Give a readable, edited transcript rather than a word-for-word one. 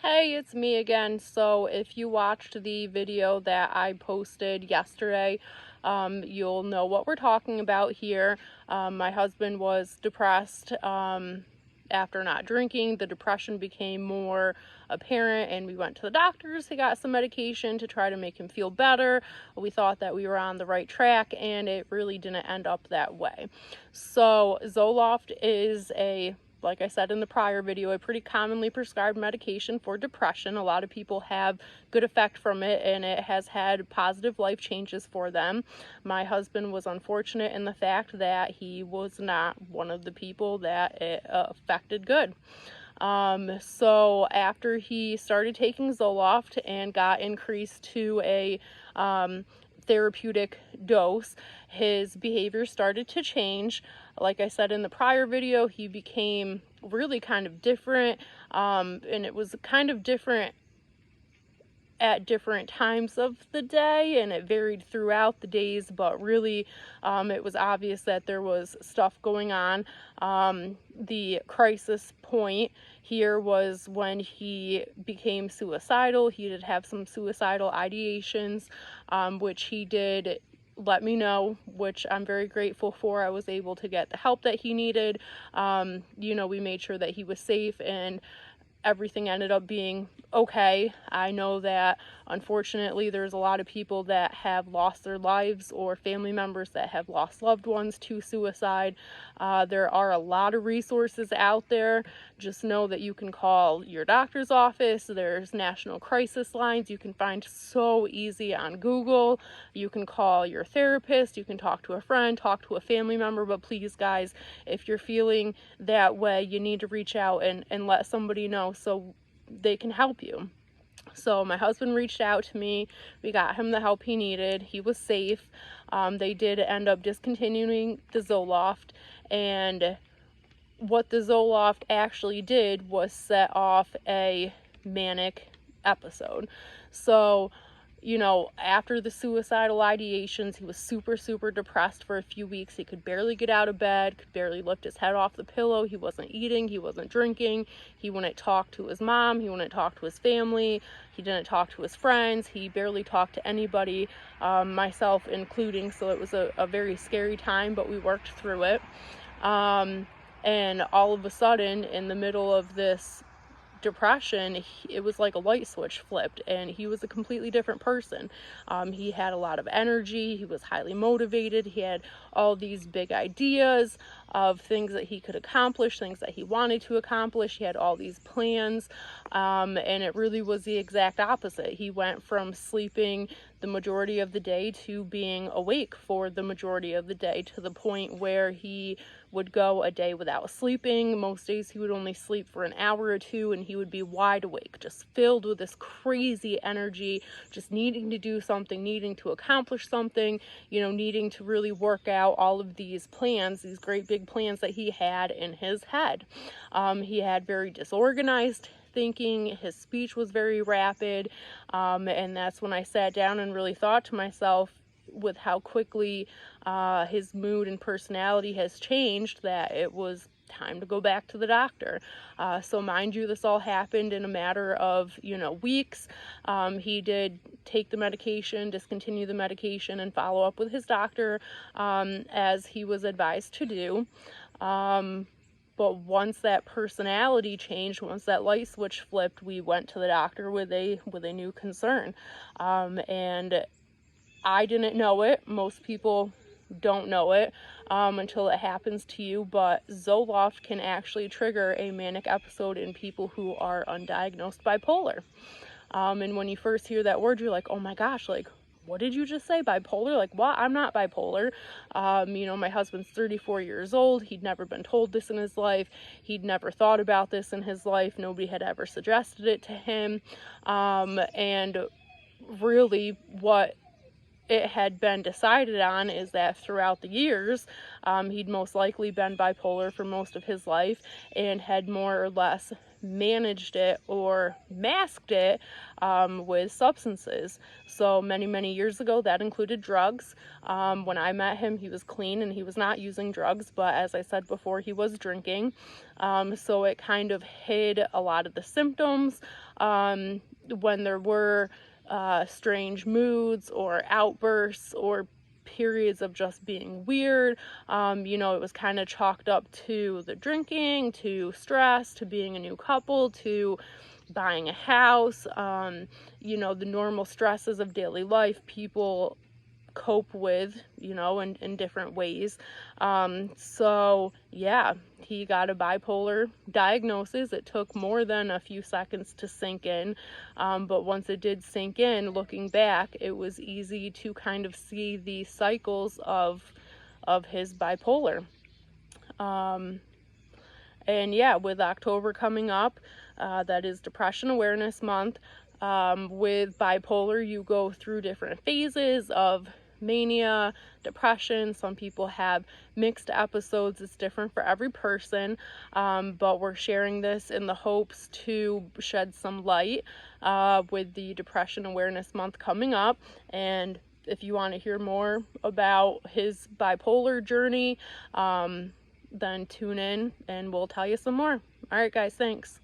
Hey, it's me again. So if you watched the video that I posted yesterday, you'll know what we're talking about here. My husband was depressed after not drinking. The depression became more apparent and we went to the doctors. He got some medication to try to make him feel better. We thought that we were on the right track and it really didn't end up that way. So Zoloft is like I said in the prior video, a pretty commonly prescribed medication for depression. A lot of people have good effect from it and it has had positive life changes for them. My husband was unfortunate in the fact that he was not one of the people that it affected good. So after he started taking Zoloft and got increased to a therapeutic dose, his behavior started to change. Like I said in the prior video, he became really kind of different, and it was kind of different at different times of the day, and it varied throughout the days, but really it was obvious that there was stuff going on. The crisis point here was when he became suicidal. He did have some suicidal ideations, which he did let me know, which I'm very grateful for. I was able to get the help that he needed. We made sure that he was safe and everything ended up being okay. I know that unfortunately there's a lot of people that have lost their lives or family members that have lost loved ones to suicide. There are a lot of resources out there. Just know that you can call your doctor's office. There's national crisis lines you can find so easy on Google. You can call your therapist, you can talk to a friend, talk to a family member, but please guys, if you're feeling that way, you need to reach out and let somebody know so they can help you. So my husband reached out to me. We got him the help he needed. He was safe. They did end up discontinuing the Zoloft, and what the Zoloft actually did was set off a manic episode. So after the suicidal ideations, he was super depressed for a few weeks. He could barely get out of bed, could barely lift his head off the pillow. He wasn't eating, he wasn't drinking, he wouldn't talk to his mom, he wouldn't talk to his family, he didn't talk to his friends, he barely talked to anybody, myself including. So it was a very scary time, but we worked through it. And all of a sudden, in the middle of this depression, it was like a light switch flipped and he was a completely different person. He had a lot of energy, he was highly motivated, he had all these big ideas of things that he could accomplish, things that he wanted to accomplish. He had all these plans, and it really was the exact opposite. He went from sleeping the majority of the day to being awake for the majority of the day, to the point where he would go a day without sleeping. Most days he would only sleep for an hour or two and he would be wide awake, just filled with this crazy energy, just needing to do something, needing to accomplish something, needing to really work out all of these plans, these great big plans that he had in his head. He had very disorganized thinking, his speech was very rapid, and that's when I sat down and really thought to myself, with how quickly his mood and personality has changed, that it was time to go back to the doctor. So mind you, this all happened in a matter of weeks. He did take the medication, discontinue the medication, and follow up with his doctor as he was advised to do. But once that personality changed, once that light switch flipped, we went to the doctor with a new concern. And I didn't know it. Most people don't know it until it happens to you, but Zoloft can actually trigger a manic episode in people who are undiagnosed bipolar. And when you first hear that word, you're like, oh my gosh, like, what did you just say? Bipolar? Like, what? I'm not bipolar. My husband's 34 years old. He'd never been told this in his life. He'd never thought about this in his life. Nobody had ever suggested it to him. And really what it had been decided on is that throughout the years, he'd most likely been bipolar for most of his life and had more or less managed it or masked it with substances. So many years ago, that included drugs. When I met him, he was clean and he was not using drugs, but as I said before, he was drinking. So it kind of hid a lot of the symptoms. When there were strange moods or outbursts or periods of just being weird, you know, it was kind of chalked up to the drinking, to stress, to being a new couple, to buying a house, you know, the normal stresses of daily life people cope with, you know, in different ways. So yeah, he got a bipolar diagnosis. It took more than a few seconds to sink in, but once it did sink in, looking back, it was easy to kind of see the cycles of his bipolar. And yeah, with October coming up, that is Depression Awareness Month. With bipolar, you go through different phases of mania, depression. Some people have mixed episodes. It's different for every person, but we're sharing this in the hopes to shed some light with the Depression Awareness Month coming up. And if you want to hear more about his bipolar journey, then tune in and we'll tell you some more. All right, guys, thanks.